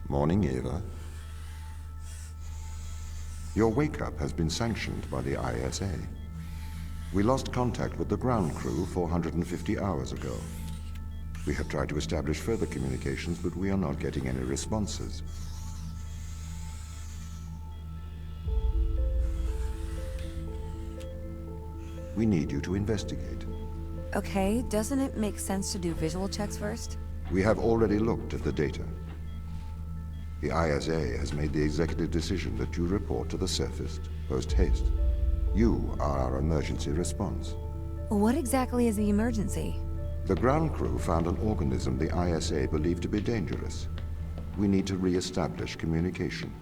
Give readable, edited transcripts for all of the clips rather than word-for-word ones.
Morning, Eva. Your wake-up has been sanctioned by the ISA. We lost contact with the ground crew 450 hours ago. We have tried to establish further communications, but we are not getting any responses. We need you to investigate. Okay, doesn't it make sense to do visual checks first? We have already looked at the data. The ISA has made the executive decision that you report to the surface post-haste. You are our emergency response. What exactly is the emergency? The ground crew found an organism the ISA believed to be dangerous. We need to re-establish communication.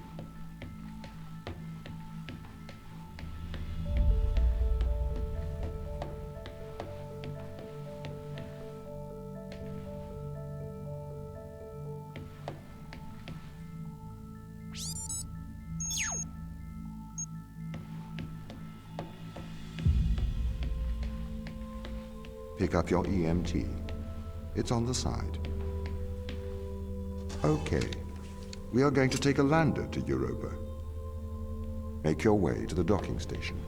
Pick up your EMT. It's on the side. Okay. We are going to take a lander to Europa. Make your way to the docking station.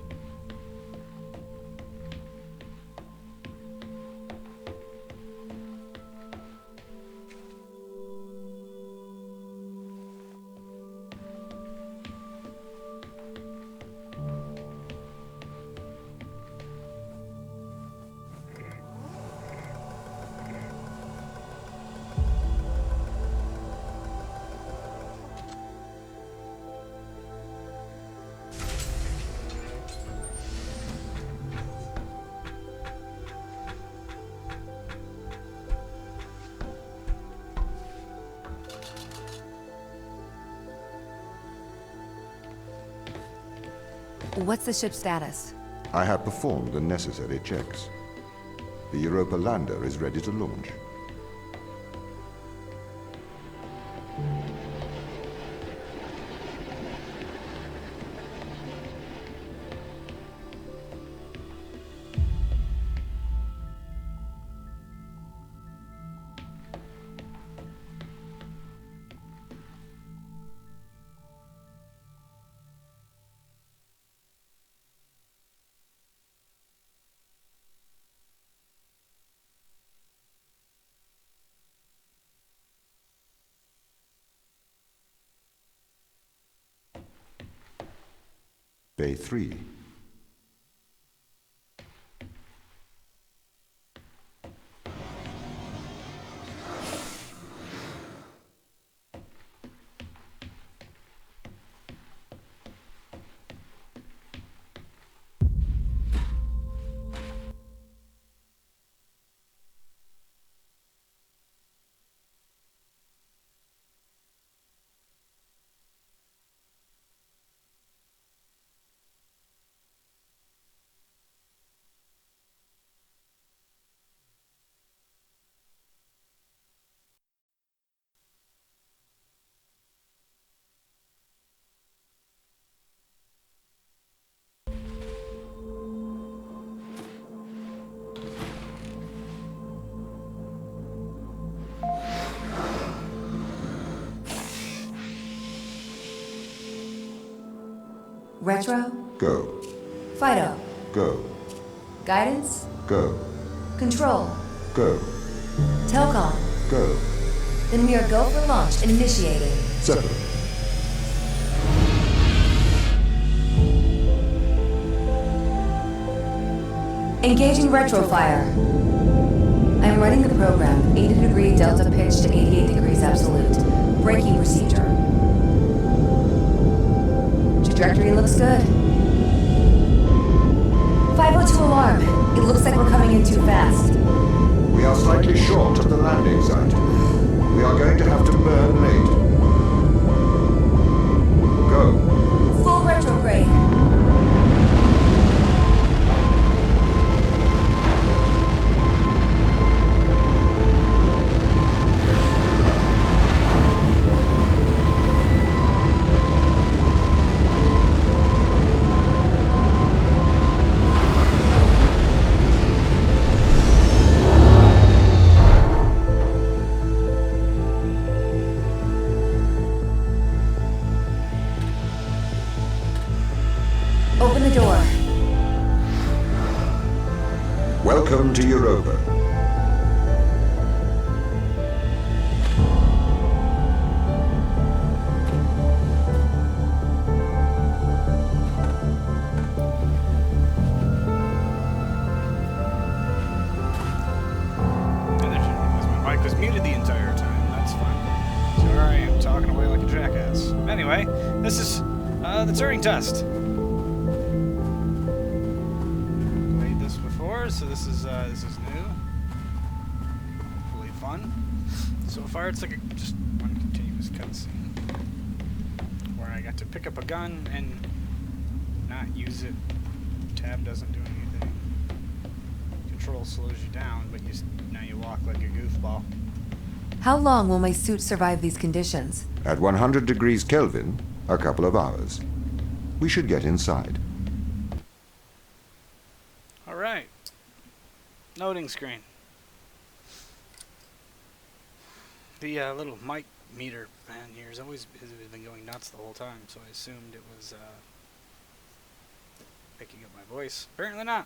What's the ship's status? I have performed the necessary checks. The Europa lander is ready to launch. Bay 3. Retro? Go. Fido? Go. Guidance? Go. Control? Go. Telcom? Go. Then we are go for launch initiating. Settle. Engaging retrofire. I am running the program 80-degree delta pitch to 88 degrees absolute. Braking procedure. Trajectory looks good. What to alarm? It looks like we're coming in too fast. We are slightly short of the landing site. We are going to have to burn late. Go. Full retrograde. Open the door. Welcome to Europa. My mic was muted the entire time. That's fine. So here I am, talking away like a jackass. Anyway, this is the Turing Test. Played this before, so this is new. Hopefully fun. So far, it's like just one continuous cutscene where I got to pick up a gun and not use it. Tab doesn't do anything. Control slows you down, but now you walk like a goofball. How long will my suit survive these conditions? At 100 degrees Kelvin, a couple of hours. We should get inside. Alright. Loading screen. The little mic meter man here has been going nuts the whole time, so I assumed it was picking up my voice. Apparently not.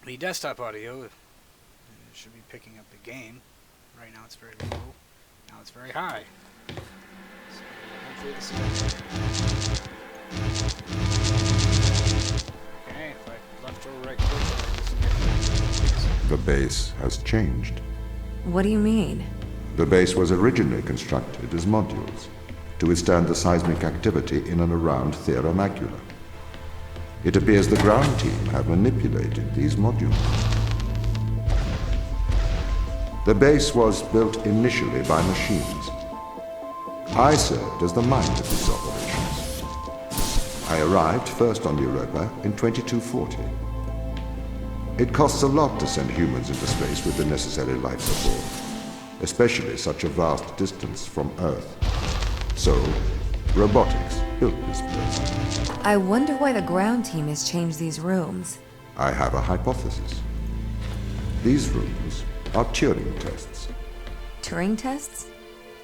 The desktop audio should be picking up the game. Right now it's very low. Now it's very high. So hopefully this is okay. If I left or right click, The base has changed. What do you mean? The base was originally constructed as modules to withstand the seismic activity in and around Thera Macula. It appears the ground team have manipulated these modules. The base was built initially by machines. I served as the mind of these operations. I arrived first on Europa in 2240. It costs a lot to send humans into space with the necessary life support, especially such a vast distance from Earth. So, robotics built this place. I wonder why the ground team has changed these rooms. I have a hypothesis. These rooms are Turing tests. Turing tests?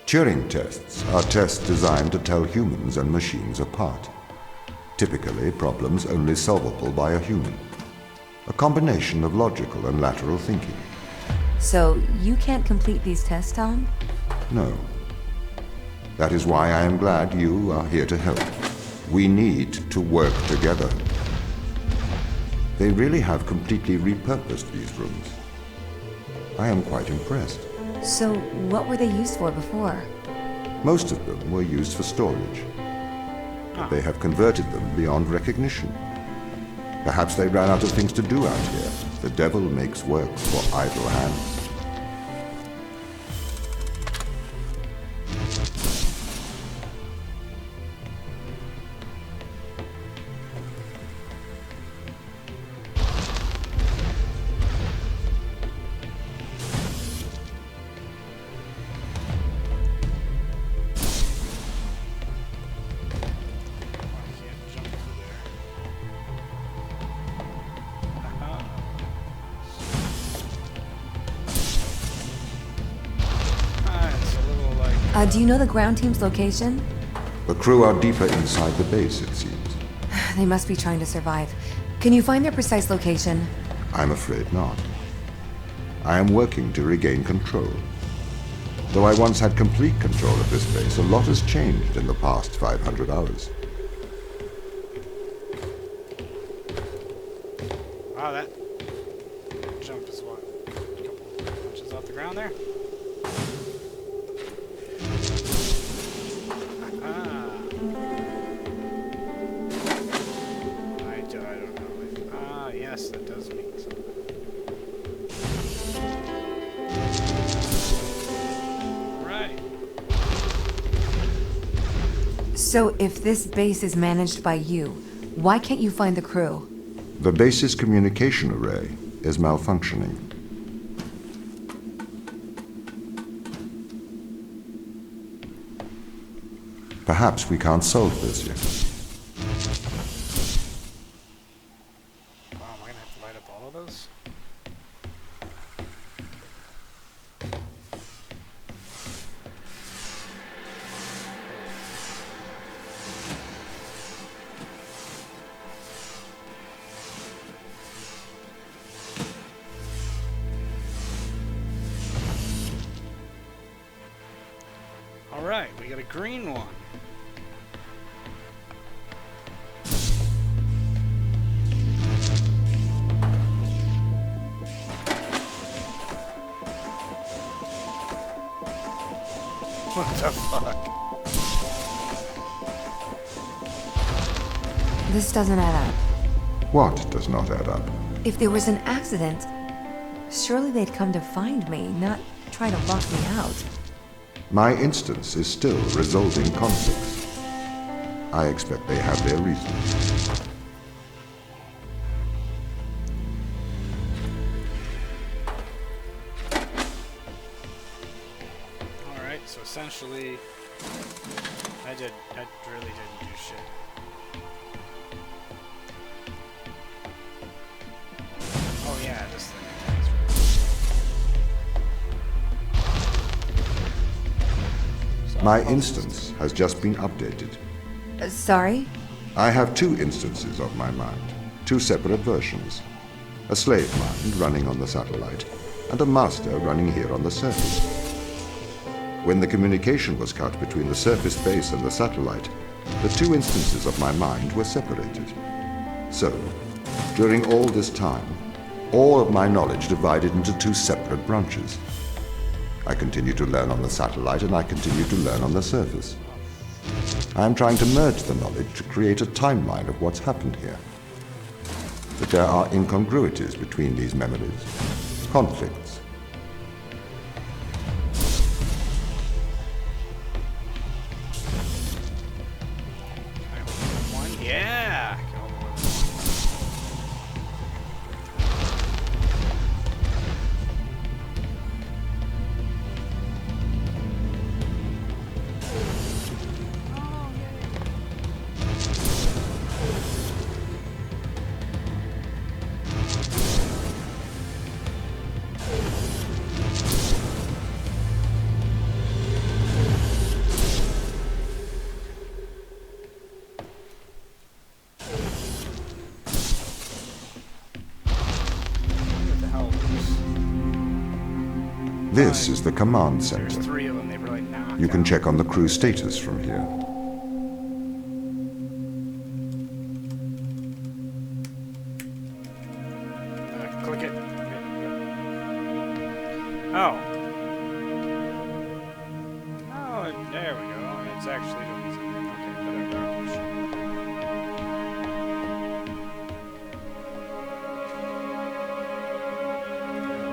Turing tests are tests designed to tell humans and machines apart. Typically, problems only solvable by a human. A combination of logical and lateral thinking. So, you can't complete these tests, Tom? No. That is why I am glad you are here to help. We need to work together. They really have completely repurposed these rooms. I am quite impressed. So, what were they used for before? Most of them were used for storage. But they have converted them beyond recognition. Perhaps they ran out of things to do out here. The devil makes work for idle hands. Do you know the ground team's location? The crew are deeper inside the base, it seems. They must be trying to survive. Can you find their precise location? I'm afraid not. I am working to regain control. Though I once had complete control of this base, a lot has changed in the past 500 hours. wow, that jump is what? A couple inches off the ground there? I don't know. yes, that does mean something. Right. So if this base is managed by you, why can't you find the crew? The base's communication array is malfunctioning. Perhaps we can't solve this yet. Wow, am I gonna have to light up all of those? Alright, we got a green one. What the fuck? This doesn't add up. What does not add up? If there was an accident, surely they'd come to find me, not try to lock me out. My instance is still resolving conflicts. I expect they have their reasons. Alright, so essentially, I really didn't do shit. Oh yeah, this thing attacks. So My instance has just been updated. Sorry? I have two instances of my mind, two separate versions. A slave mind running on the satellite, and a master running here on the surface. When the communication was cut between the surface base and the satellite, the two instances of my mind were separated. So, during all this time, all of my knowledge divided into two separate branches. I continue to learn on the satellite, and I continue to learn on the surface. I am trying to merge the knowledge to create a timeline of what's happened here. But there are incongruities between these memories, conflicts. I hope one. Yeah! What the hell? This is the command There's center. three of them. They were like knocked You can out. check on the crew status from here. Click it. Oh. Oh, there we go. It's actually doing something. Okay, whatever.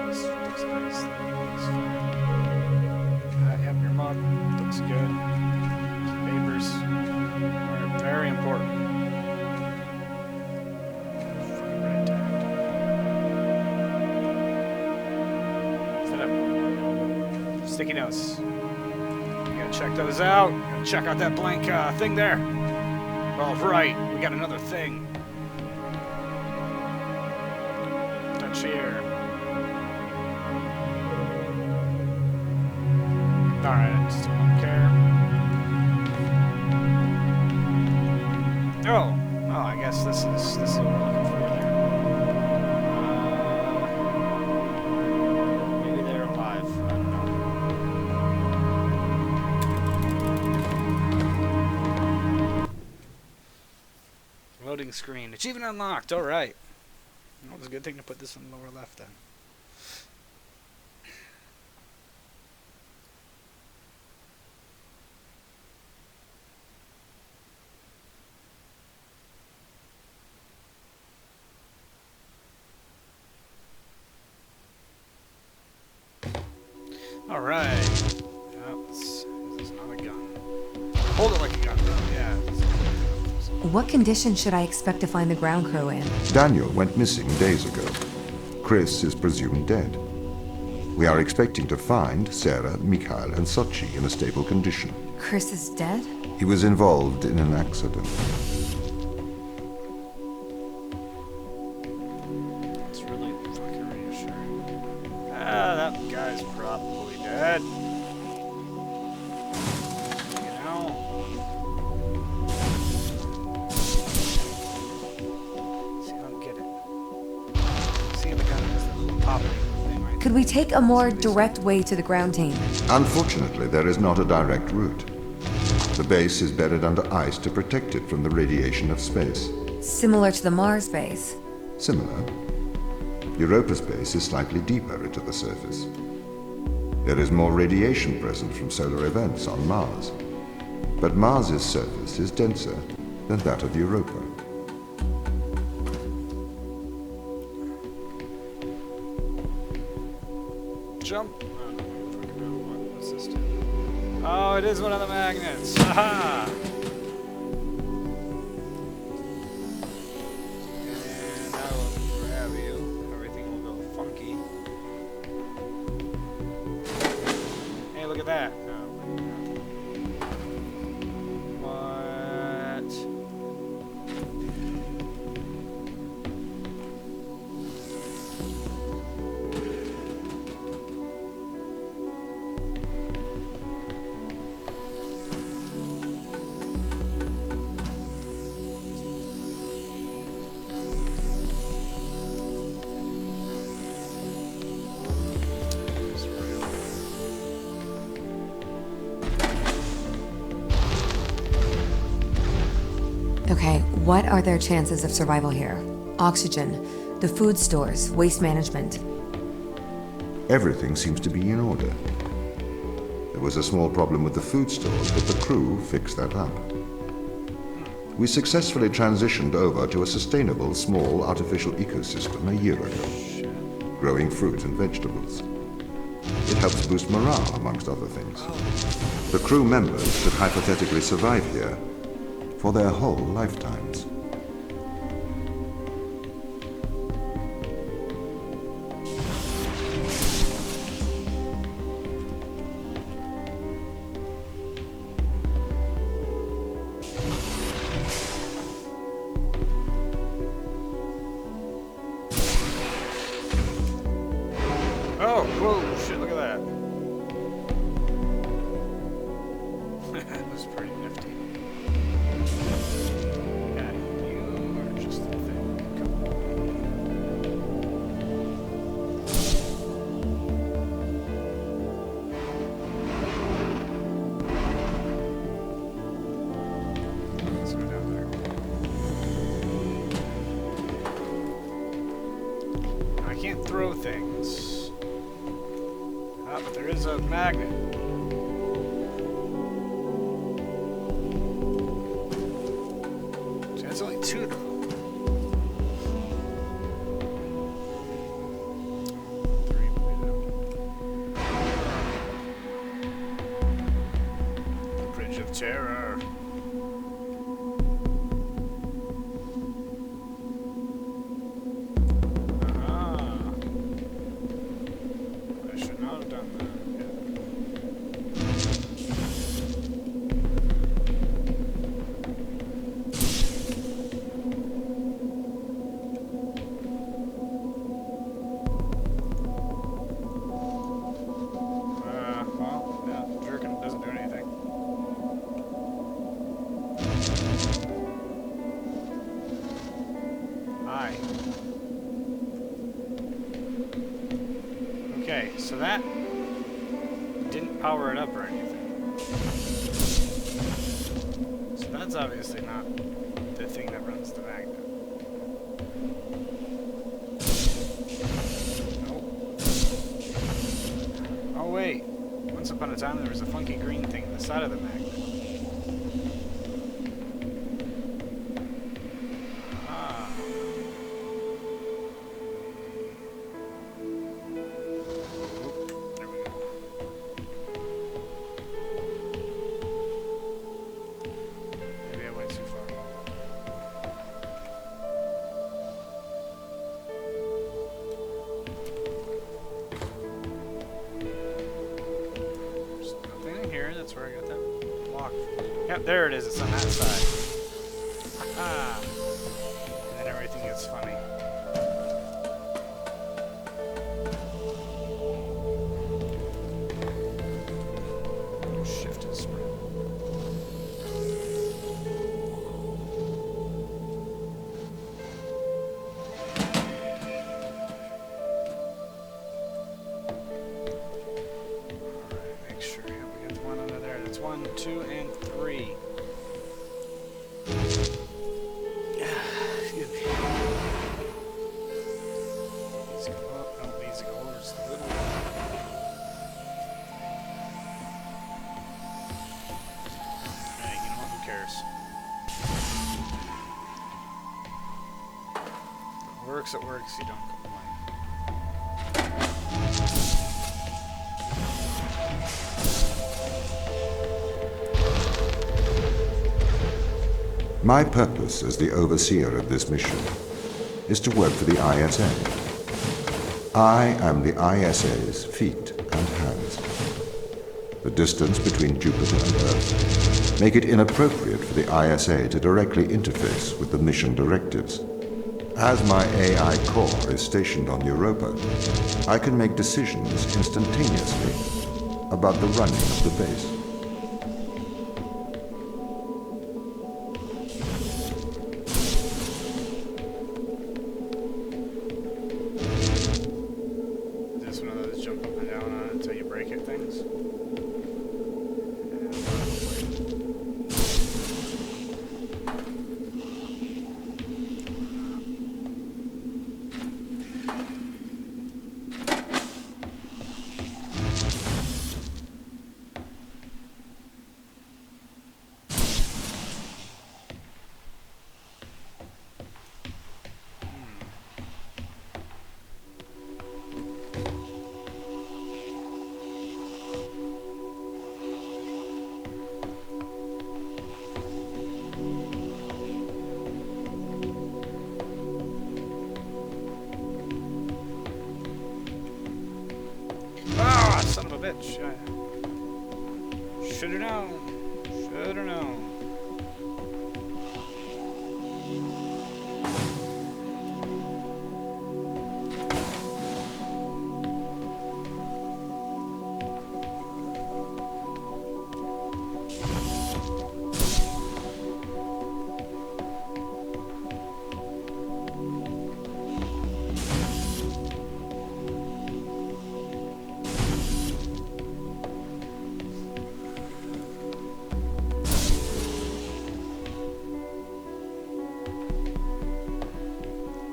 This looks nice. Looks fine. Yep, your mod looks good. Papers are very important. Fucking red tagged. Set up. Sticky notes. You gotta check those out. Gotta check out that blank thing there. All right, we got another thing. Touch here. Alright, still don't care. Oh, I guess this is what we're looking for there. Maybe they're alive. I don't know. Loading screen. Achievement unlocked. All right. Well, it's a good thing to put this in the lower left then. Alright. Oh, this is not a gun. Hold it like a gun, though. Yeah. What condition should I expect to find the ground crew in? Daniel went missing days ago. Chris is presumed dead. We are expecting to find Sarah, Mikhail, and Sochi in a stable condition. Chris is dead? He was involved in an accident. It's really fucking reassuring. Ah, that guy's probably dead. You know? See if I can get it. See if the gun has the little popping thing right Could we take a more direct way to the ground team? Unfortunately, there is not a direct route. The base is buried under ice to protect it from the radiation of space. Similar to the Mars base. Similar. Europa's base is slightly deeper into the surface. There is more radiation present from solar events on Mars. But Mars's surface is denser than that of Europa. Jump. What's this do? Oh, it is one of the magnets. Haha. And I will grab you. Everything will go funky. Hey, look at that. Oh, what? Okay, what are their chances of survival here? Oxygen, the food stores, waste management. Everything seems to be in order. There was a small problem with the food stores, but the crew fixed that up. We successfully transitioned over to a sustainable, small, artificial ecosystem a year ago, growing fruit and vegetables. It helps boost morale, amongst other things. The crew members could hypothetically survive here for their whole lifetimes. Oh, whoa, shit, look at that. That was pretty nifty. Yeah, you are just the thing. Come on. Let's go down there. I can't throw things. Ah, but there is a magnet. So that's only two of them. Three, the Bridge of Terror. I should not have done that. Well, yeah, jerking doesn't do anything. Hi. Okay, so that didn't power it up or anything. So that's obviously not the thing that runs the magnet. Nope. Oh wait, once upon a time there was a funky green thing on the side of the magnet. Ah. There we go. Yep, there it is. It's on that side. Ah. And then everything gets funny. Shift and sprint. Make sure we get the one under there. That's 1, 2, and 3. Excuse me. These go up. No, these go over just a little. Hey, you know what? Who cares? If it works, it works. You don't complain. My purpose as the overseer of this mission is to work for the ISA. I am the ISA's feet and hands. The distance between Jupiter and Earth make it inappropriate for the ISA to directly interface with the mission directives. As my AI core is stationed on Europa, I can make decisions instantaneously about the running of the base. This one of those jump up and down on it until you break it things. Ah, son of a bitch. Should've known. Should've known.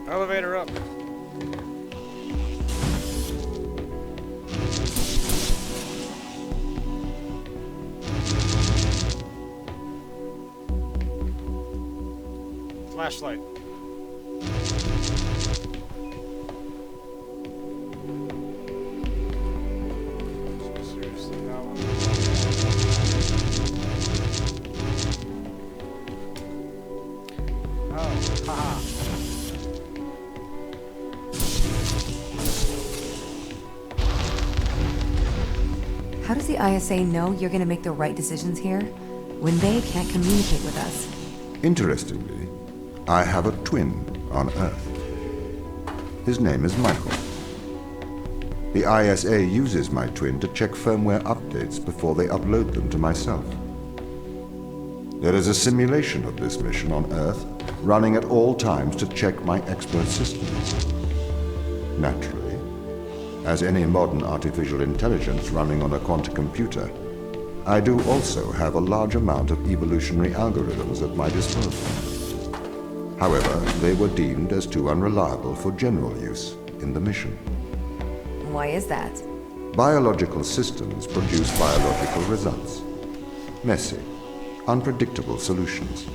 Elevator up. Flashlight. Seriously, that one. Oh, haha. How does the ISA know you're gonna make the right decisions here when they can't communicate with us? Interestingly, I have a twin on Earth. His name is Michael. The ISA uses my twin to check firmware updates before they upload them to myself. There is a simulation of this mission on Earth running at all times to check my expert systems. Naturally, as any modern artificial intelligence running on a quantum computer, I do also have a large amount of evolutionary algorithms at my disposal. However, they were deemed as too unreliable for general use in the mission. Why is that? Biological systems produce biological results. Messy, unpredictable solutions.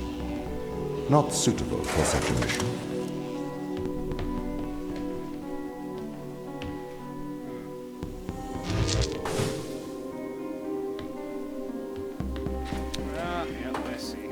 Not suitable for such a mission. Yep, I see.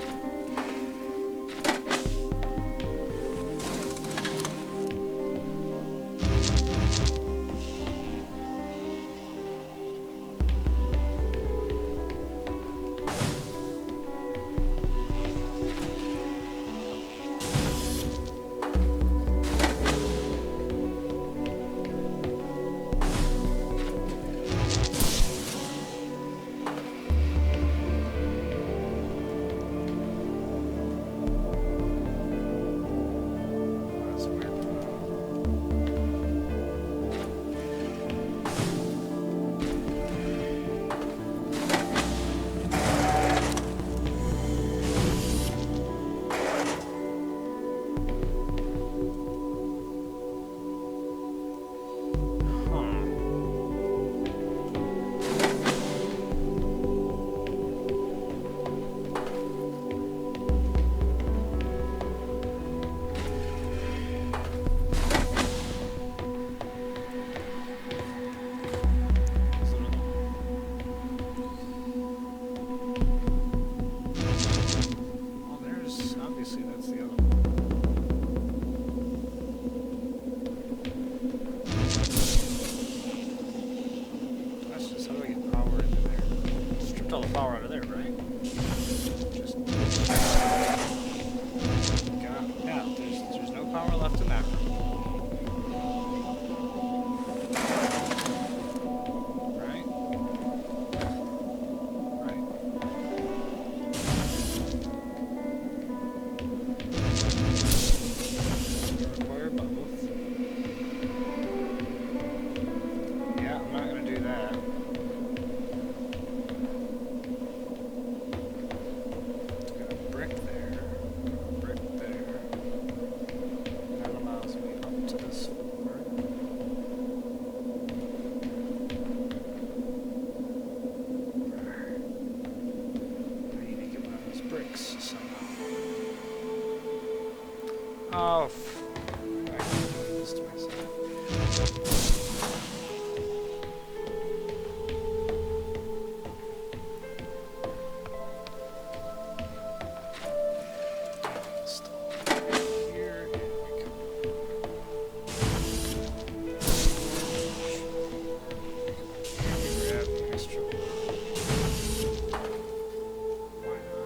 obviously that's the other one. That's just how do I get power into there? Stripped all the power out of there, right? Just God, yeah. There's no power left in that room. Right? Right. Require both. Yeah, I'm not gonna do that. Got a brick there. Brick there. That allows me up to this floor. I need to get one of those bricks somehow. Oh, I can do this to myself. Install here. Here we go. Grab the extra. Why not?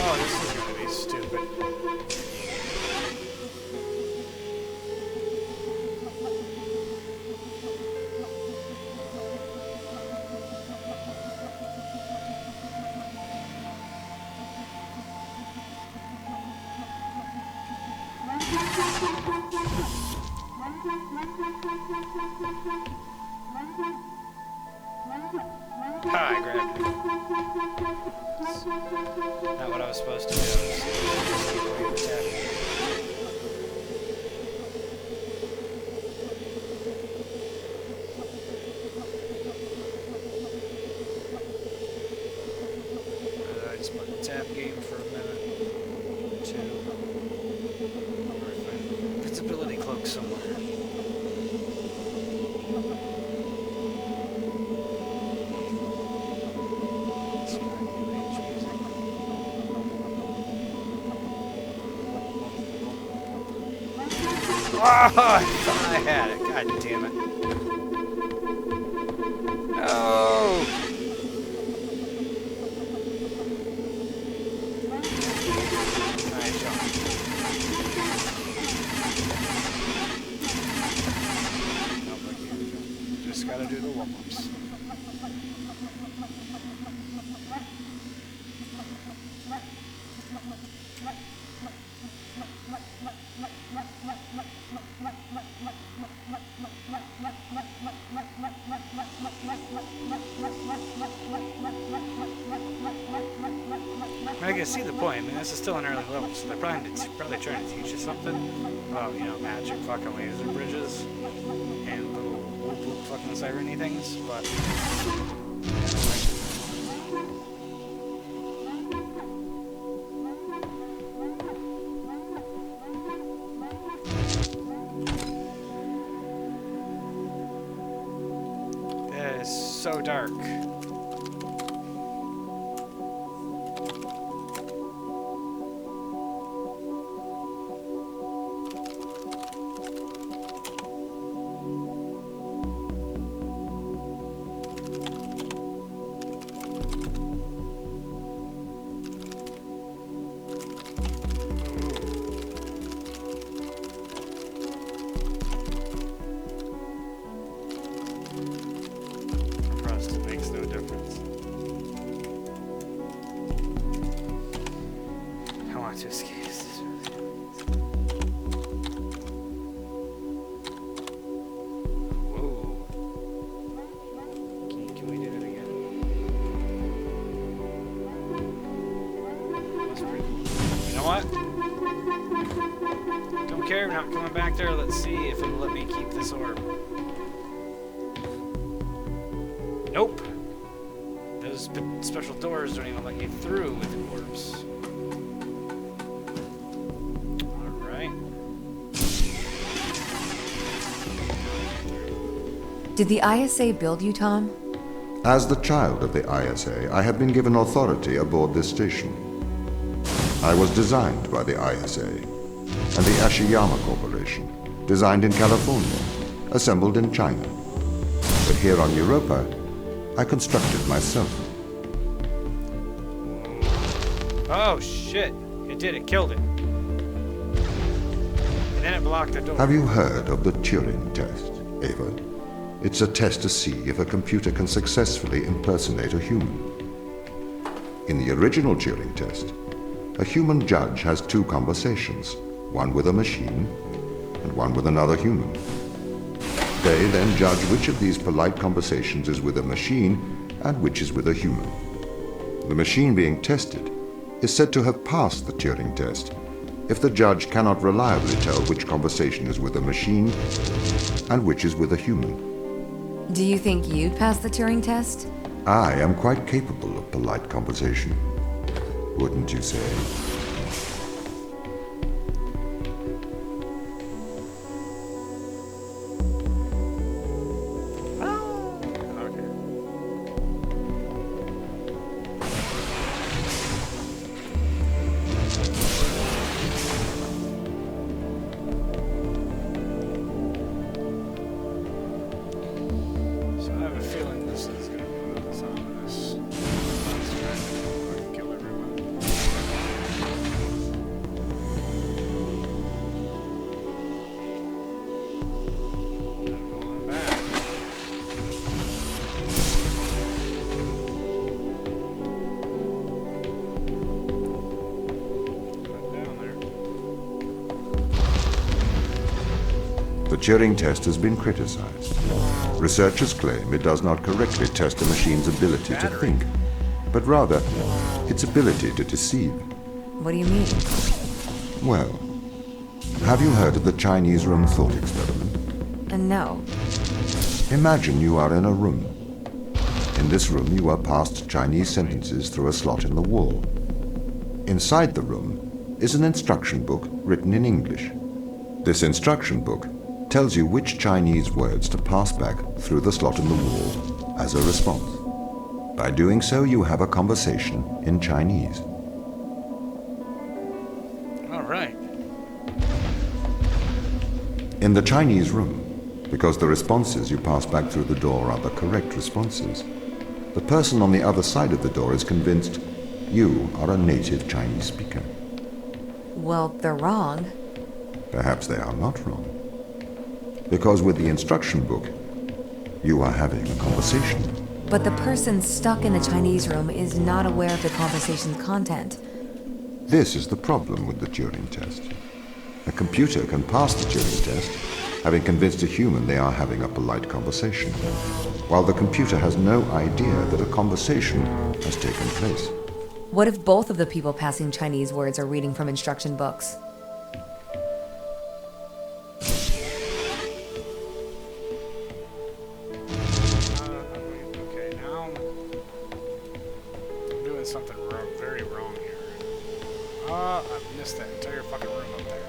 Oh, this is gonna be stupid. Ha, I grabbed it. Not what I was supposed to do. I was supposed to keep playing the tab. I just put the tab game for a minute. Two. Or find an invisibility cloak somewhere. Oh, I thought I had it. God damn it. No! Nice shot. Nope, I can't jump. Just gotta do the warm-ups. I can see the point. I mean, this is still an early level, so they're probably trying to teach you something about, you know, magic fucking laser bridges and little whoop whoop fucking siren-y things, but that is so dark. It makes no difference. I want to escape this. Whoa. Can we do it again? That's pretty cool. You know what? Don't care, I'm not coming back there. Let's see if it'll let me keep this orb. Nope. Those special doors don't even let you through with the corpse. Alright. Did the ISA build you, Tom? As the child of the ISA, I have been given authority aboard this station. I was designed by the ISA and the Ashiyama Corporation, designed in California, assembled in China. But here on Europa, I constructed myself. Oh shit! It did, it killed it. And then it blocked the door. Have you heard of the Turing Test, Ava? It's a test to see if a computer can successfully impersonate a human. In the original Turing Test, a human judge has two conversations, one with a machine and one with another human. They then judge which of these polite conversations is with a machine and which is with a human. The machine being tested is said to have passed the Turing test if the judge cannot reliably tell which conversation is with a machine and which is with a human. Do you think you'd pass the Turing test? I am quite capable of polite conversation, wouldn't you say? The Turing test has been criticized. Researchers claim it does not correctly test a machine's ability to think, but rather its ability to deceive. What do you mean? Well, have you heard of the Chinese room thought experiment? No. Imagine you are in a room. In this room, you are passed Chinese sentences through a slot in the wall. Inside the room is an instruction book written in English. This instruction book tells you which Chinese words to pass back through the slot in the wall as a response. By doing so, you have a conversation in Chinese. All right. In the Chinese room, because the responses you pass back through the door are the correct responses, the person on the other side of the door is convinced you are a native Chinese speaker. Well, they're wrong. Perhaps they are not wrong. Because with the instruction book, you are having a conversation. But the person stuck in the Chinese room is not aware of the conversation's content. This is the problem with the Turing test. A computer can pass the Turing test, having convinced a human they are having a polite conversation, while the computer has no idea that a conversation has taken place. What if both of the people passing Chinese words are reading from instruction books? Okay, now I'm doing something wrong, very wrong here. I've missed that entire fucking room up there.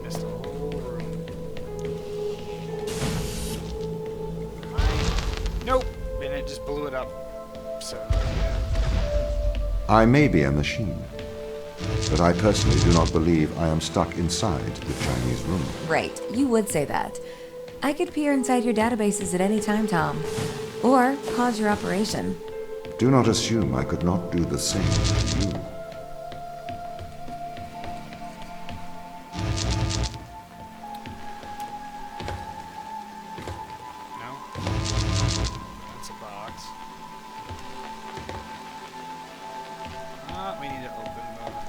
Missed the whole room. Nope! And it just blew it up. So, yeah. I may be a machine, but I personally do not believe I am stuck inside the Chinese room. Right, you would say that. I could peer inside your databases at any time, Tom. Or pause your operation. Do not assume I could not do the same to you. No? That's a box. We need to open the window.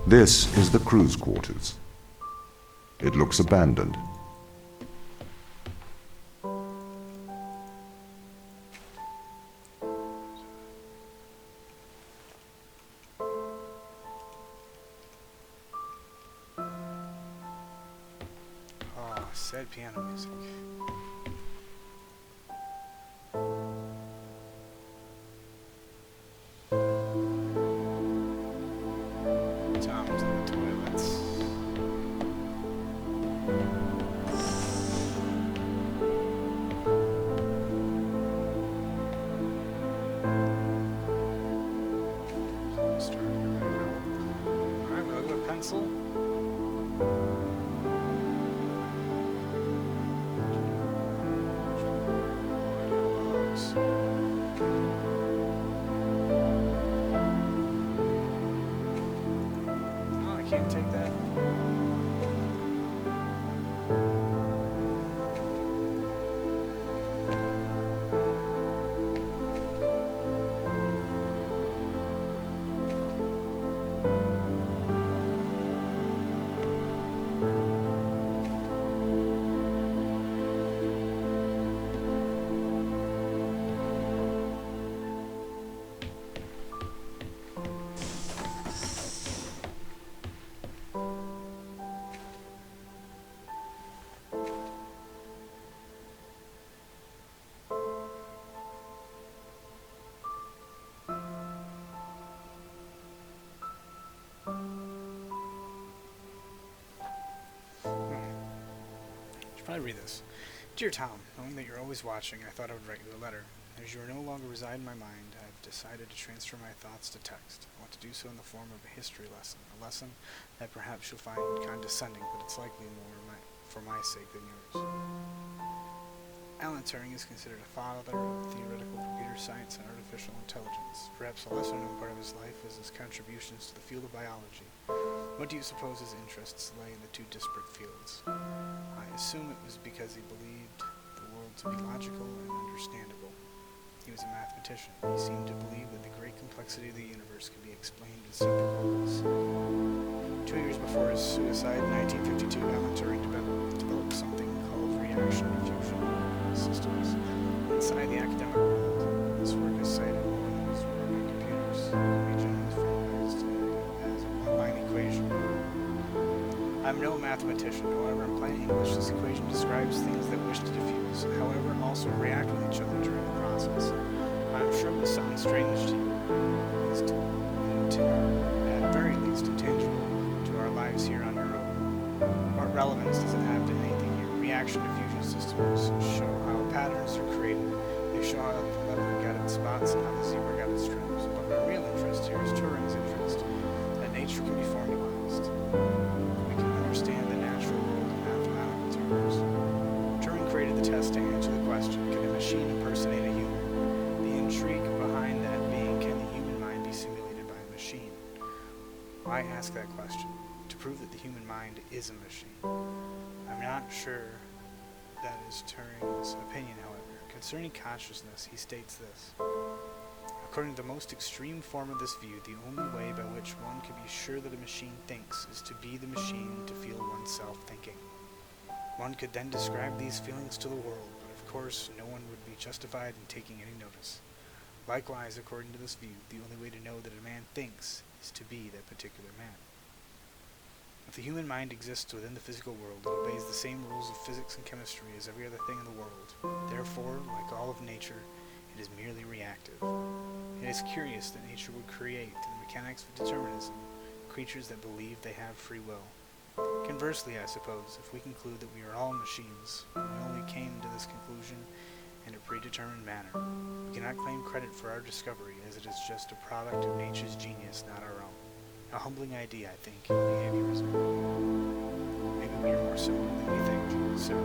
This is the crew's quarters. It looks abandoned. Oh, sad piano music. Tom's in the toilets. Starting to back out. Alright, we'll go with pencil. Oh, I can't take that. Should probably read this. Dear Tom, knowing that you're always watching, I thought I would write you a letter. As you are no longer reside in my mind, I have decided to transfer my thoughts to text. I want to do so in the form of a history lesson, a lesson that perhaps you'll find condescending, but it's likely more for my sake than yours. Alan Turing is considered a father of theoretical computer science and artificial intelligence. Perhaps a lesser-known part of his life is his contributions to the field of biology. What do you suppose his interests lay in the two disparate fields? I assume it was because he believed the world to be logical and understandable. He was a mathematician. He seemed to believe that the great complexity of the universe could be explained with simple rules. 2 years before his suicide in 1952, Alan Turing developed something called reaction diffusion systems inside the academic world. This work is cited more than his work on computers. Region is formalized as a one-line equation. I'm no mathematician, however, in plain English, this equation describes things that wish to diffuse, however, also react with each other during the process. I'm sure this sounds strange to you, at very least intangible to our lives here on Europa. What relevance does it have to anything here? Reaction diffusion systems show how patterns are created. They show how the leopard got its spots and how the zebra got its stripes. But my real interest here is Turing's interest, that nature can be formalized. We can understand the natural world in mathematical terms. Turing created the test to answer the question, can a machine impersonate a human? The intrigue behind that being, can the human mind be simulated by a machine? Why ask that question? To prove that the human mind is a machine. I'm not sure that is Turing's opinion, however. Concerning consciousness, he states this. According to the most extreme form of this view, the only way by which one can be sure that a machine thinks is to be the machine to feel oneself thinking. One could then describe these feelings to the world, but of course no one would be justified in taking any notice. Likewise, according to this view, the only way to know that a man thinks is to be that particular man. If the human mind exists within the physical world, it obeys the same rules of physics and chemistry as every other thing in the world. Therefore, like all of nature, it is merely reactive. It is curious that nature would create, through the mechanics of determinism, creatures that believe they have free will. Conversely, I suppose, if we conclude that we are all machines, we only came to this conclusion in a predetermined manner. We cannot claim credit for our discovery, as it is just a product of nature's genius, not our own. A humbling idea, I think, in behaviorism. Maybe we are more similar than we think, so...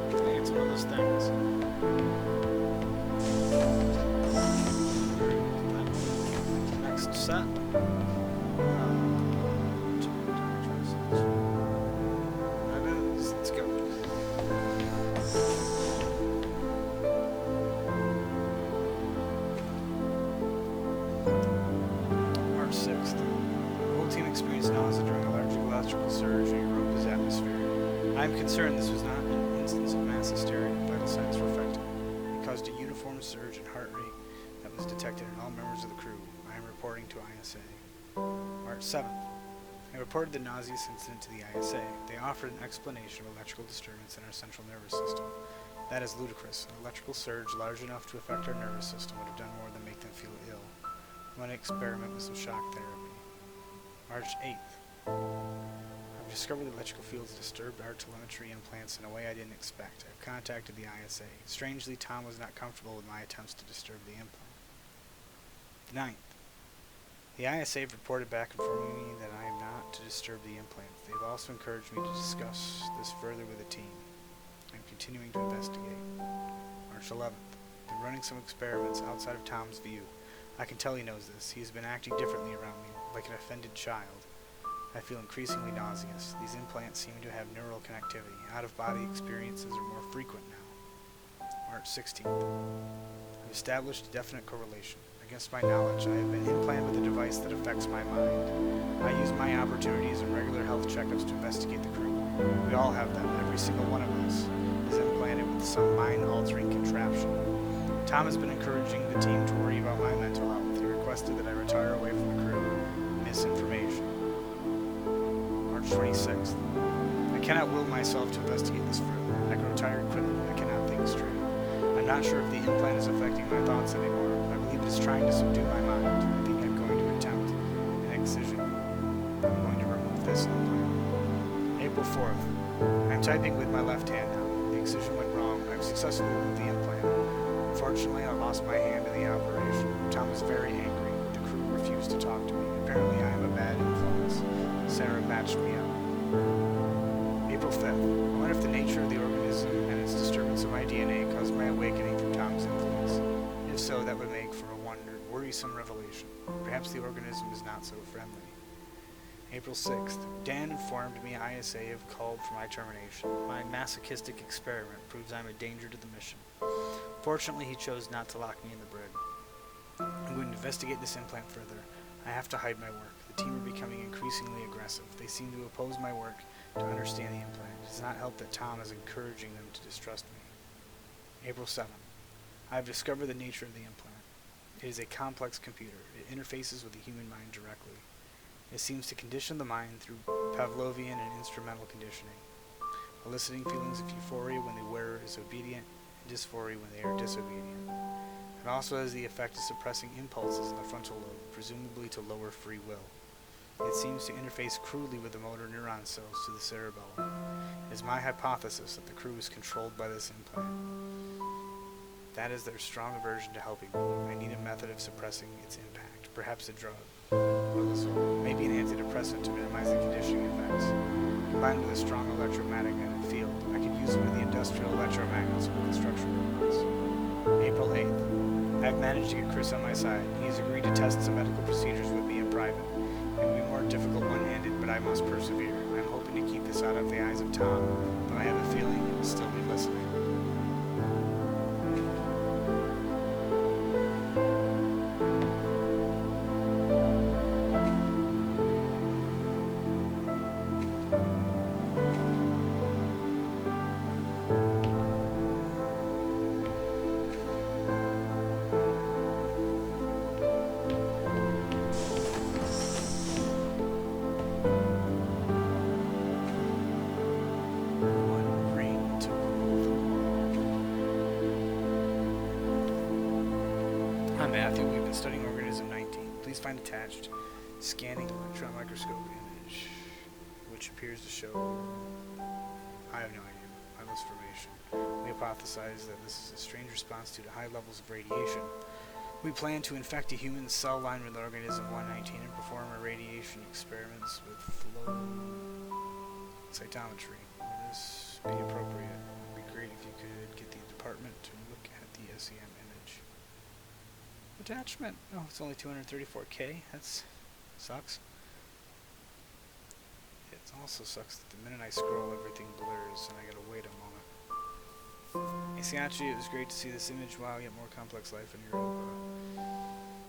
I think it's one of those things. set. Let's go. March 6th. The whole team experienced nausea during a large electrical surge in Europa's atmosphere. I am concerned this was not an instance of mass hysteria. Vital signs were affected. It caused a uniform surge in heart rate that was detected in all members of the crew. I am reporting to ISA. March 7th. I reported the nauseous incident to the ISA. They offered an explanation of electrical disturbance in our central nervous system. That is ludicrous. An electrical surge large enough to affect our nervous system would have done more than make them feel ill. I want to experiment with some shock therapy. March 8th. I've discovered that electrical fields disturbed our telemetry implants in a way I didn't expect. I've contacted the ISA. Strangely, Tom was not comfortable with my attempts to disturb the implant. 9th. The ISA have reported back informing me that I am not to disturb the implants. They've also encouraged me to discuss this further with the team. I'm continuing to investigate. March 11th. Been running some experiments outside of Tom's view. I can tell he knows this. He has been acting differently around me, like an offended child. I feel increasingly nauseous. These implants seem to have neural connectivity. Out-of-body experiences are more frequent now. March 16th. I've established a definite correlation. Against my knowledge, I have been implanted with a device that affects my mind. I use my opportunities and regular health checkups to investigate the crew. We all have them. Every single one of us is implanted with some mind-altering contraption. Tom has been encouraging the team to worry about my mental health. He requested that I retire away from the crew. Misinformation. March 26th. I cannot will myself to investigate this further. I grow tired quickly. I cannot think straight. I'm not sure if the implant is affecting my thoughts anymore. I believe it is trying to subdue my mind. I think I'm going to attempt an excision. I'm going to remove this implant. April 4th. I'm typing with my left hand now. The excision went wrong. I've successfully removed the implant. Unfortunately, I lost my hand in the operation. Tom was very angry. The crew refused to talk to me. Apparently, I am a bad influence. Sarah batched me up. April 5th. I wonder if the nature of the organism and its disturbance of my DNA caused my awakening from Tom's influence. If so, that would make for a worrisome revelation. Perhaps the organism is not so friendly. April 6th. Dan informed me ISA have called for my termination. My masochistic experiment proves I'm a danger to the mission. Fortunately, he chose not to lock me in the brig. I'm going to investigate this implant further. I have to hide my work. The team are becoming increasingly aggressive. They seem to oppose my work to understand the implant. It does not help that Tom is encouraging them to distrust me. April 7th. I have discovered the nature of the implant. It is a complex computer. It interfaces with the human mind directly. It seems to condition the mind through Pavlovian and instrumental conditioning, eliciting feelings of euphoria when the wearer is obedient and dysphoria when they are disobedient. It also has the effect of suppressing impulses in the frontal lobe, presumably to lower free will. It seems to interface crudely with the motor neuron cells to the cerebellum. It is my hypothesis that the crew is controlled by this implant. That is their strong aversion to helping me. I need a method of suppressing its impact, perhaps a drug. Maybe an antidepressant to minimize the conditioning effects. Combined with a strong electromagnetic field, I could use it with the industrial electromagnets for construction robots. April 8th. I have managed to get Chris on my side. He has agreed to test some medical procedures with me in private. It will be more difficult one-handed, but I must persevere. I am hoping to keep this out of the eyes of Tom, but I have a feeling he will still be listening. I'm Matthew. We've been studying organism 19. Please find attached scanning electron microscope image, which appears to show, I have no idea, eyeless formation. We hypothesize that this is a strange response due to high levels of radiation. We plan to infect a human cell line with organism 119 and perform irradiation experiments with flow cytometry. Will this be appropriate? It would be great if you could get the department to look at the SEM image. attachment. Oh, it's only 234K. That sucks. It also sucks that the minute I scroll, everything blurs, and I gotta wait a moment. Actually, it was great to see this image. Wow, yet more complex life in Europa.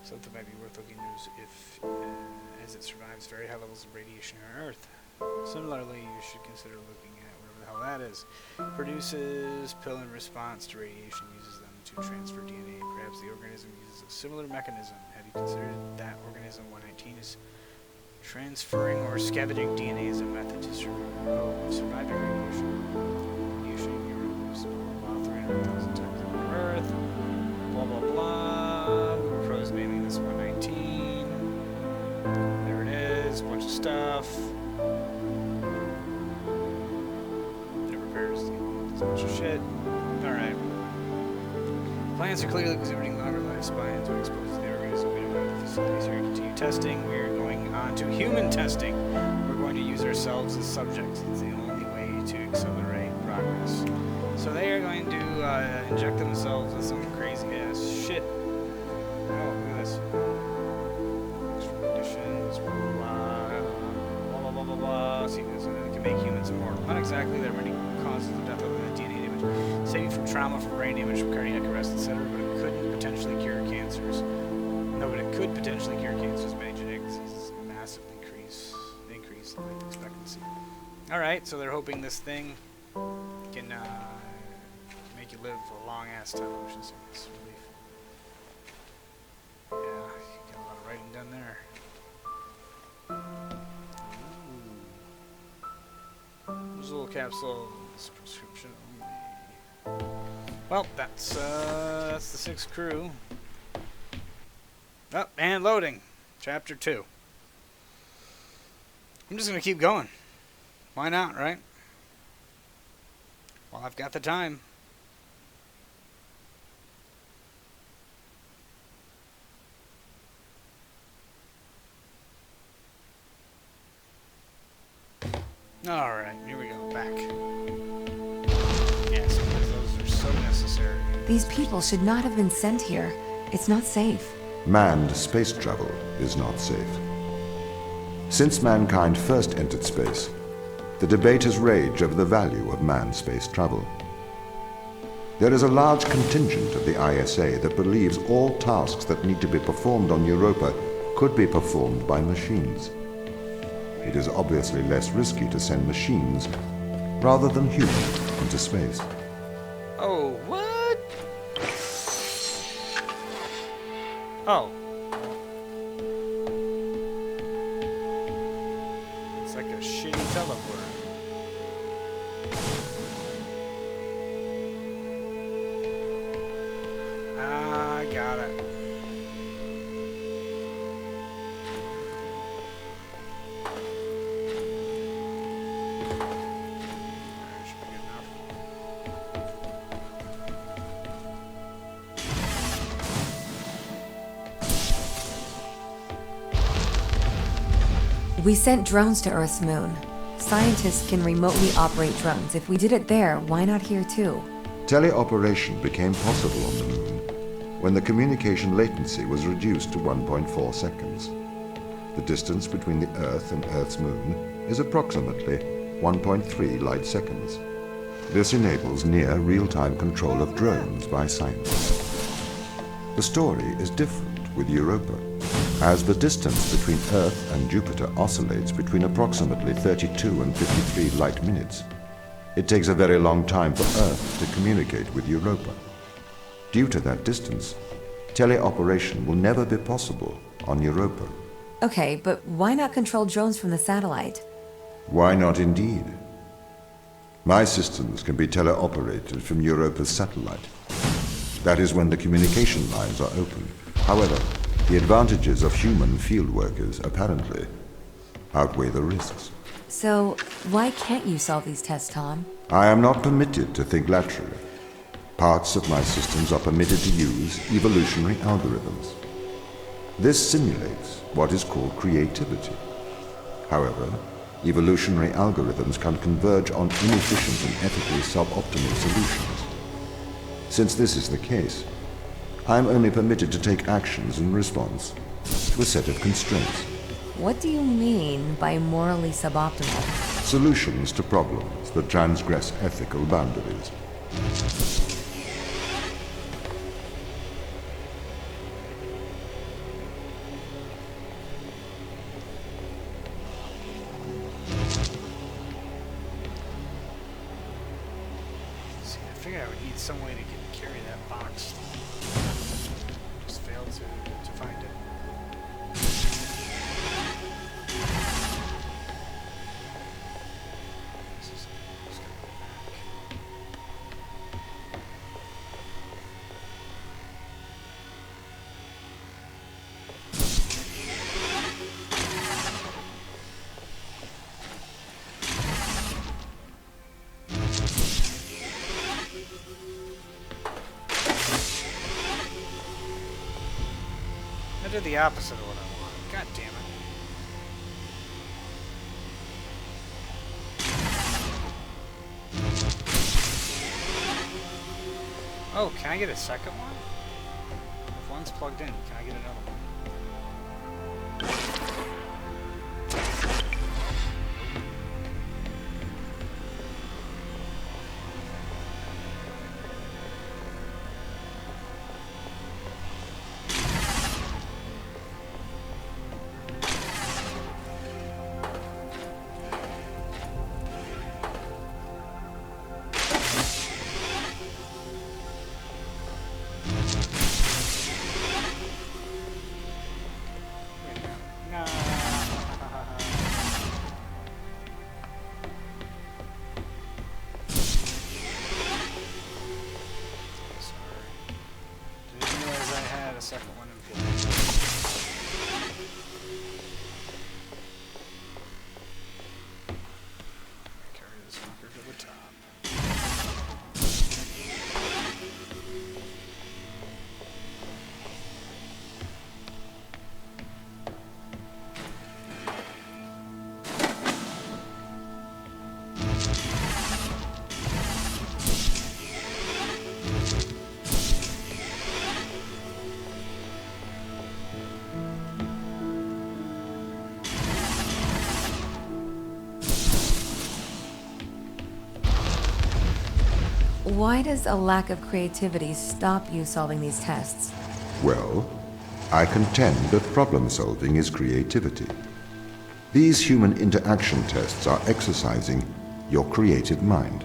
Something might be worth looking into if, as it survives very high levels of radiation on Earth. Similarly, you should consider looking at whatever the hell that is. Produces pill in response to radiation, uses them to transfer DNA. Perhaps the organism uses a similar mechanism. Have you considered that organism 119 is transferring or scavenging DNA as a method to surviving radiation? Radiation in Europe is about 300,000 times on Earth. Blah blah blah. We're pros naming this 119. There it is. Bunch of stuff. It repairs this bunch of shit. Alright. Plants are clearly exhibiting longer lifespans to expose the organism. We don't have the facilities here to continue testing. We're going on to human testing. We're going to use ourselves as subjects. It's the only way to accelerate progress. So they are going to inject themselves with some crazy ass shit. Oh, look at this. Conditions, blah blah blah blah blah. See, this can make humans immortal. Not exactly. There are many causes of death other than DNA damage. Save you from trauma, from brain damage, from cardiac arrest, etc. But it couldn't potentially cure cancers. No, but it could potentially cure cancers. Many genetic diseases massively increase life expectancy. All right, so they're hoping this thing can make you live a long ass time. Motion sickness relief. Yeah, you got a lot of writing done there. Ooh. There's a little capsule. This prescription only. Well, that's the 6th crew. Oh, and loading. Chapter 2. I'm just gonna keep going. Why not, right? Well, I've got the time. Alright, here we go. Back. Yes, because those are so necessary. These people should not have been sent here. It's not safe. Manned space travel is not safe. Since mankind first entered space, the debate has raged over the value of manned space travel. There is a large contingent of the ISA that believes all tasks that need to be performed on Europa could be performed by machines. It is obviously less risky to send machines rather than humans into space. Oh, what? Oh. It's like a shitty teleport. Ah, got it. Should be good enough. We sent drones to Earth's moon. Scientists can remotely operate drones. If we did it there, why not here too? Teleoperation became possible on the moon when the communication latency was reduced to 1.4 seconds. The distance between the Earth and Earth's moon is approximately 1.3 light seconds. This enables near real-time control of drones by scientists. The story is different with Europa, as the distance between Earth and Jupiter oscillates between approximately 32 and 53 light minutes. It takes a very long time for Earth to communicate with Europa. Due to that distance, teleoperation will never be possible on Europa. Okay, but why not control drones from the satellite? Why not indeed? My systems can be teleoperated from Europa's satellite. That is when the communication lines are open. However, the advantages of human field workers apparently outweigh the risks. So, why can't you solve these tests, Tom? I am not permitted to think laterally. Parts of my systems are permitted to use evolutionary algorithms. This simulates what is called creativity. However, evolutionary algorithms can converge on inefficient and ethically suboptimal solutions. Since this is the case, I'm only permitted to take actions in response to a set of constraints. What do you mean by morally suboptimal? Solutions to problems that transgress ethical boundaries. See, I figured I would need some way to carry that box. Just failed to find it. This is just gonna go back. I did the opposite of what I wanted. God damn it. Oh, can I get a second one? If one's plugged in, can I get another one? No. Sorry. Didn't realize I had a second one in place. Carry this fucker to the top. Why does a lack of creativity stop you solving these tests? Well, I contend that problem solving is creativity. These human interaction tests are exercising your creative mind.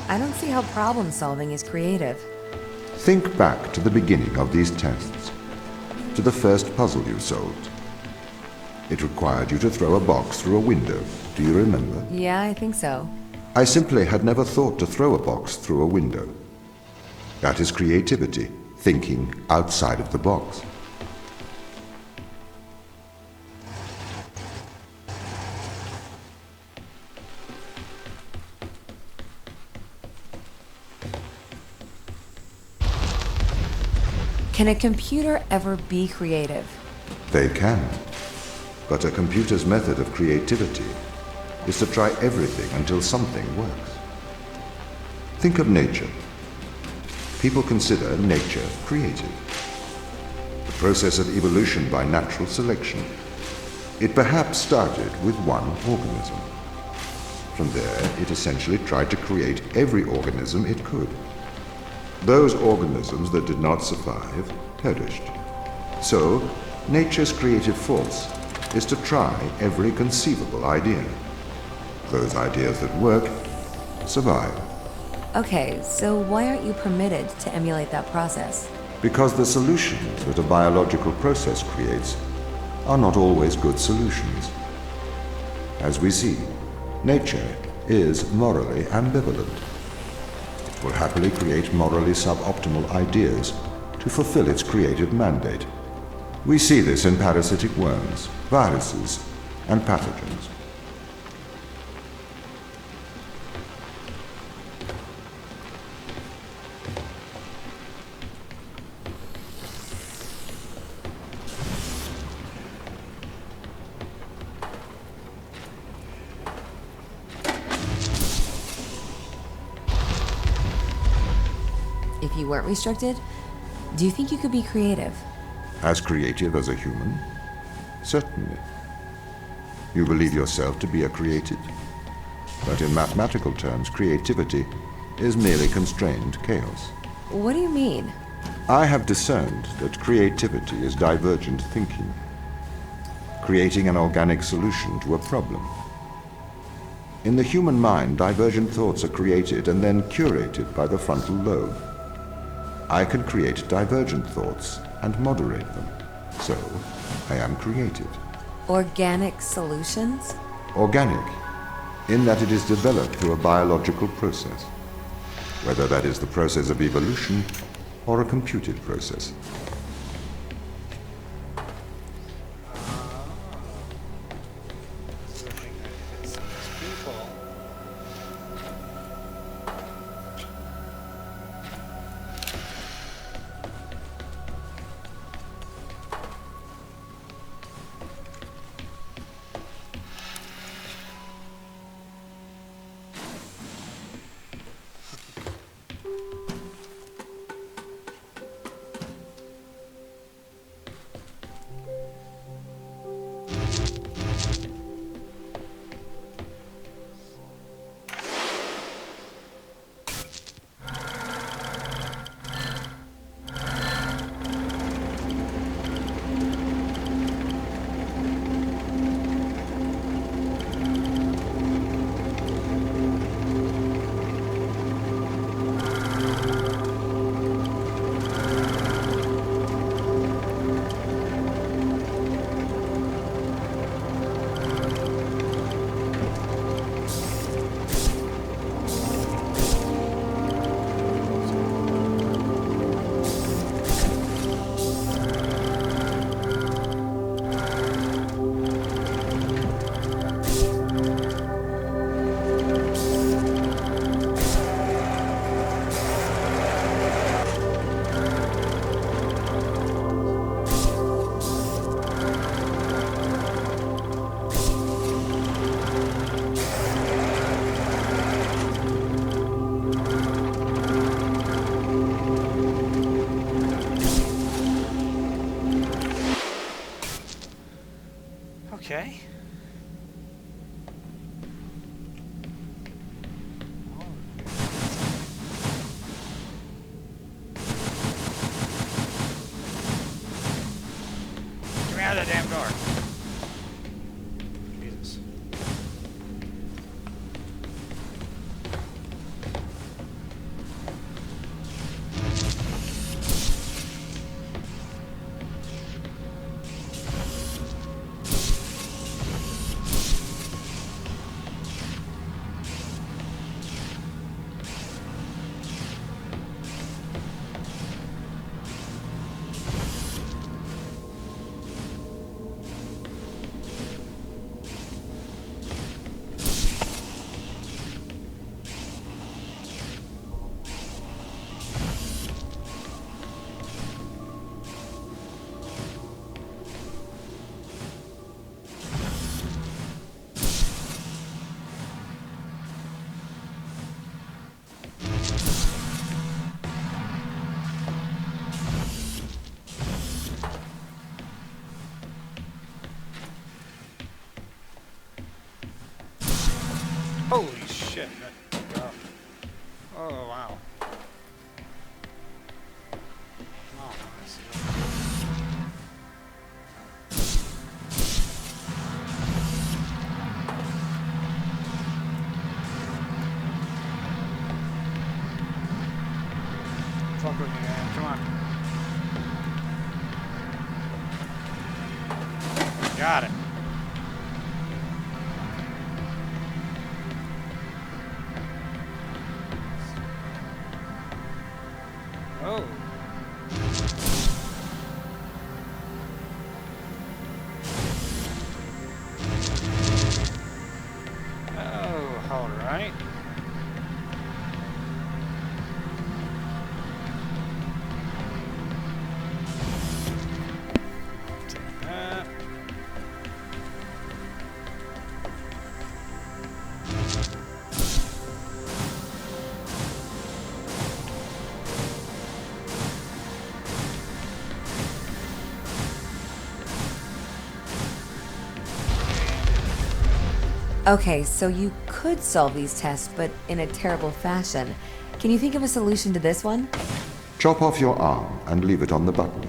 I don't see how problem solving is creative. Think back to the beginning of these tests, to the first puzzle you solved. It required you to throw a box through a window. Do you remember? Yeah, I think so. I simply had never thought to throw a box through a window. That is creativity, thinking outside of the box. Can a computer ever be creative? They can. But a computer's method of creativity is to try everything until something works. Think of nature. People consider nature creative. The process of evolution by natural selection. It perhaps started with one organism. From there, it essentially tried to create every organism it could. Those organisms that did not survive perished. So, nature's creative force is to try every conceivable idea. Those ideas that work survive. Okay, so why aren't you permitted to emulate that process? Because the solutions that a biological process creates are not always good solutions. As we see, nature is morally ambivalent. It will happily create morally suboptimal ideas to fulfill its creative mandate. We see this in parasitic worms, viruses, and pathogens. If you weren't restricted, Do you think you could be creative? As creative as a human? Certainly. You believe yourself to be a creative? But in mathematical terms, creativity is merely constrained chaos. What do you mean? I have discerned that creativity is divergent thinking, creating an organic solution to a problem. In the human mind, divergent thoughts are created and then curated by the frontal lobe. I can create divergent thoughts and moderate them. So, I am creative. Organic solutions? Organic, in that it is developed through a biological process, whether that is the process of evolution or a computed process. Okay. Get me out of that damn door. Jesus. Holy shit. Oh, wow. Oh, I see. Fuck with me, man. Come on. Got it. Oh. Oh, all right. Take that. Okay, so you could solve these tests, but in a terrible fashion. Can you think of a solution to this one? Chop off your arm and leave it on the button.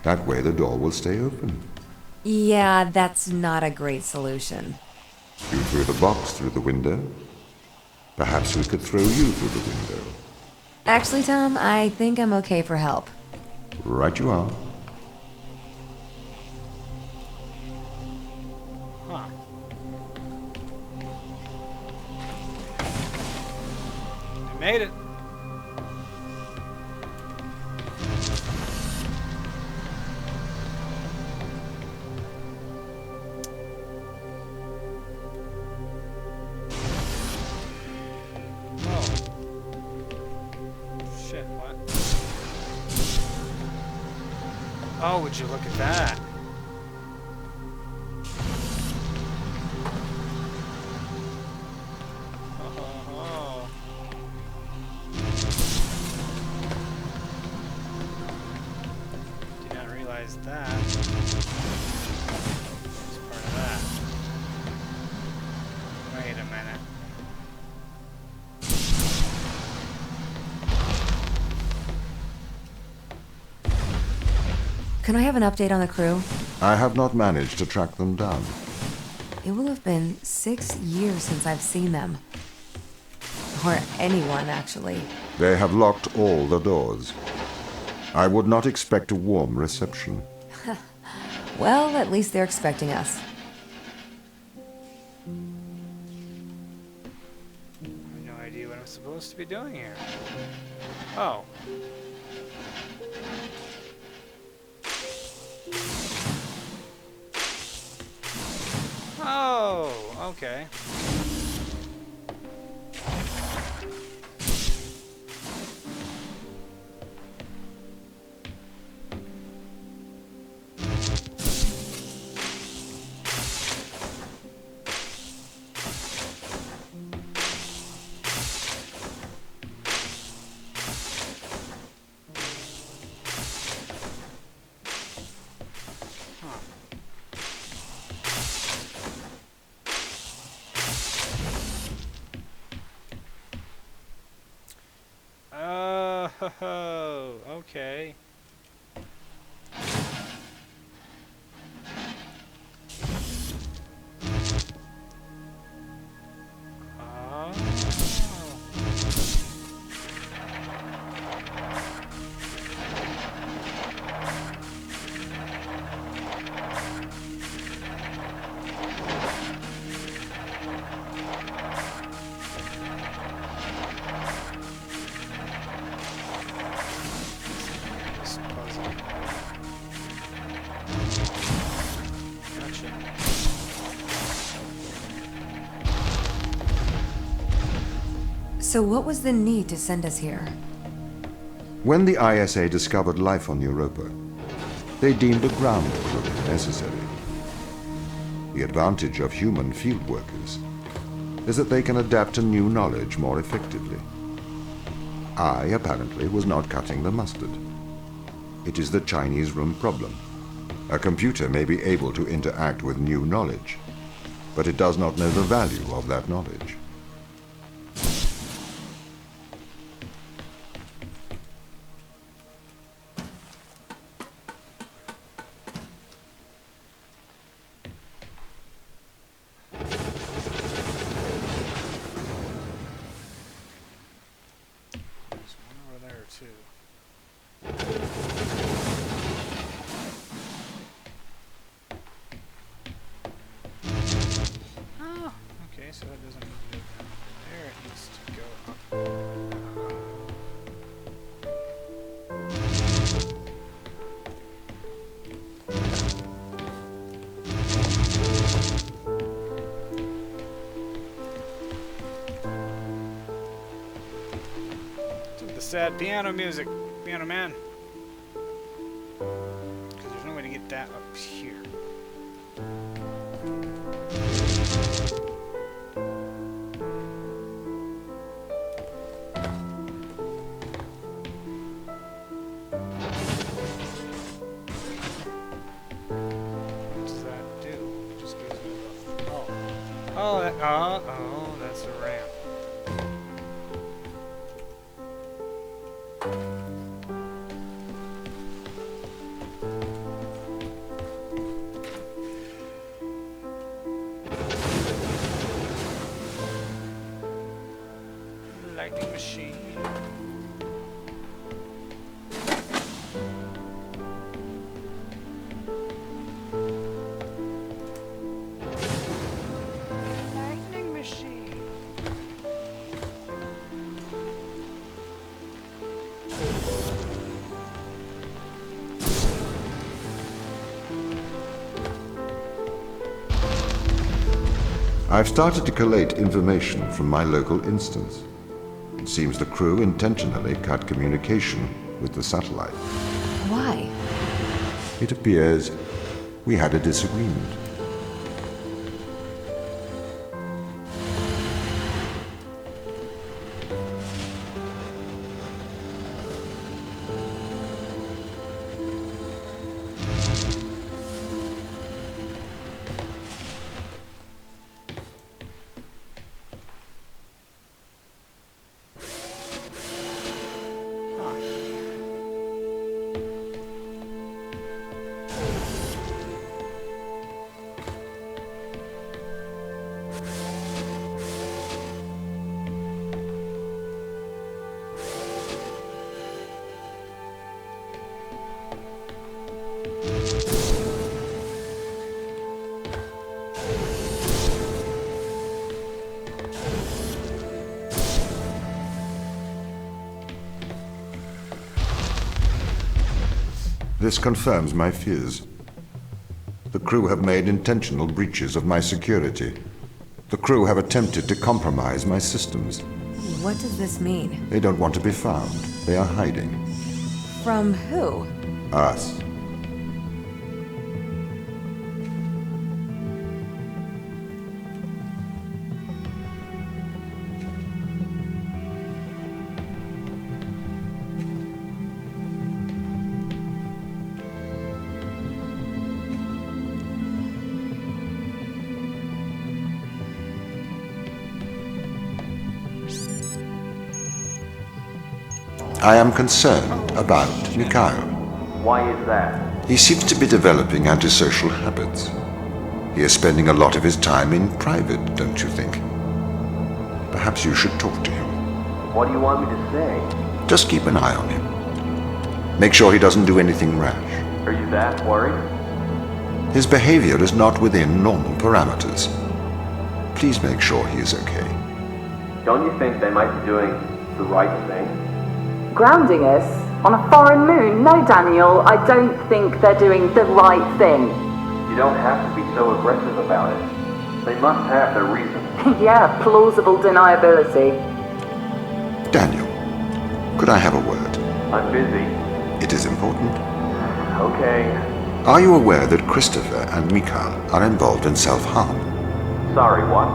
That way the door will stay open. Yeah, that's not a great solution. You threw the box through the window. Perhaps we could throw you through the window. Actually, Tom, I think I'm okay for help. Right you are. Huh. I made it. Shit, what? Oh, would you look at that? Oh. Did not realize that. It's part of that. Wait a minute. Can I have an update on the crew? I have not managed to track them down. It will have been 6 years since I've seen them. Or anyone, actually. They have locked all the doors. I would not expect a warm reception. Well, at least they're expecting us. I have no idea what I'm supposed to be doing here. Oh. Oh, okay. Oh, okay. So what was the need to send us here? When the ISA discovered life on Europa, they deemed a ground crew necessary. The advantage of human field workers is that they can adapt to new knowledge more effectively. I, apparently, was not cutting the mustard. It is the Chinese room problem. A computer may be able to interact with new knowledge, but it does not know the value of that knowledge. There's one over there too. Oh, okay, so that doesn't need to go down there. It needs to go up. To the sad piano music, piano man. Because there's no way to get that up here. What does that do? It just goes into the... Oh. Oh, oh, that's a ramp. Lightning machine. Lightning machine. I've started to collate information from my local instance. It seems the crew intentionally cut communication with the satellite. Why? It appears we had a disagreement. This confirms my fears. The crew have made intentional breaches of my security. The crew have attempted to compromise my systems. What does this mean? They don't want to be found. They are hiding. From who? Us. I am concerned about Mikhail. Why is that? He seems to be developing antisocial habits. He is spending a lot of his time in private, don't you think? Perhaps you should talk to him. What do you want me to say? Just keep an eye on him. Make sure he doesn't do anything rash. Are you that worried? His behavior is not within normal parameters. Please make sure he is okay. Don't you think they might be doing the right thing? Grounding us? On a foreign moon? No, Daniel, I don't think they're doing the right thing. You don't have to be so aggressive about it. They must have their reasons. Yeah, plausible deniability. Daniel, could I have a word? I'm busy. It is important. Okay. Are you aware that Christopher and Mikhail are involved in self-harm? Sorry, what?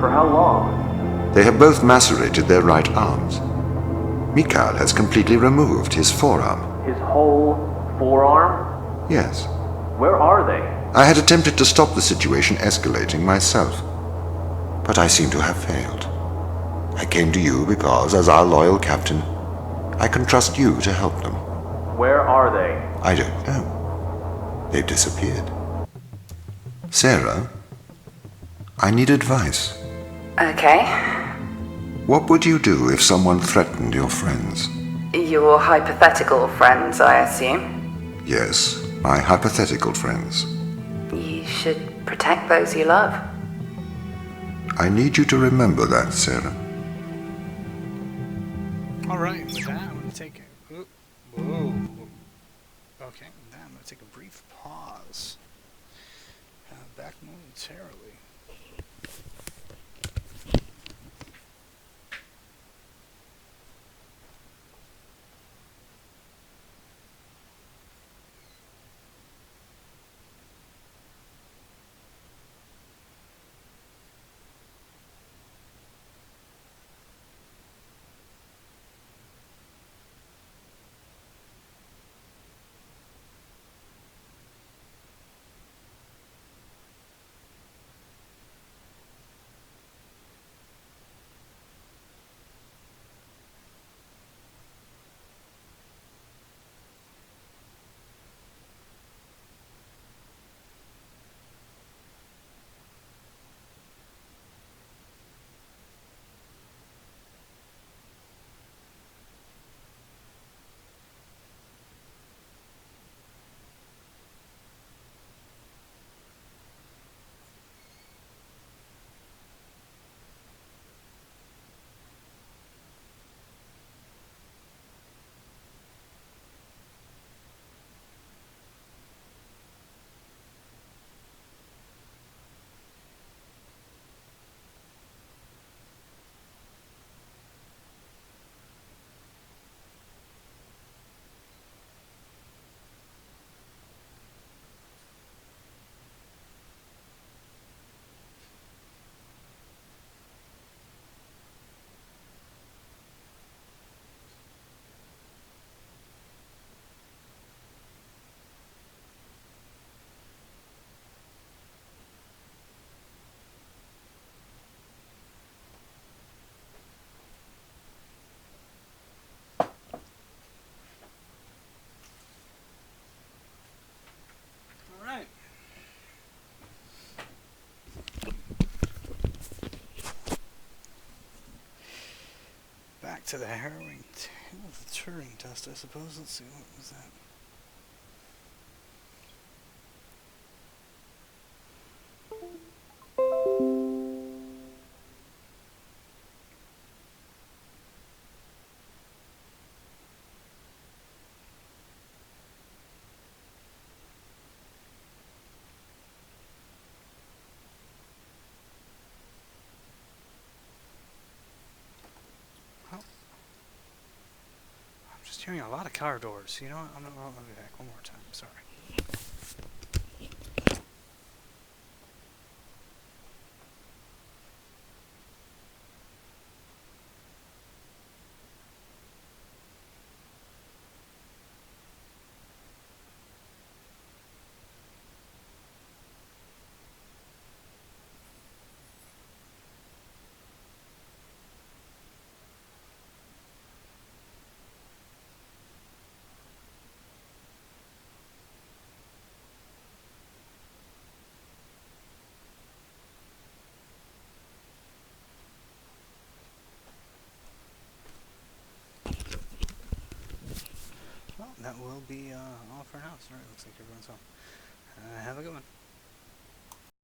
For how long? They have both macerated their right arms. Mikhail has completely removed his forearm. His whole forearm? Yes. Where are they? I had attempted to stop the situation escalating myself, but I seem to have failed. I came to you because, as our loyal captain, I can trust you to help them. Where are they? I don't know. They've disappeared. Sarah, I need advice. Okay. What would you do if someone threatened your friends? Your hypothetical friends, I assume? Yes, my hypothetical friends. You should protect those you love. I need you to remember that, Sarah. Alright, with that, I'm going to take a... Whoa. Okay, with that, I'm going to take a brief pause. Back momentarily. to the harrowing tale of the Turing Test, I suppose. Let's see, what was that? Oh. I'm just hearing a lot of car doors. You know what? I'll be back one more time. Sorry. Well, that will be all for now. Sorry, looks like everyone's home. Have a good one.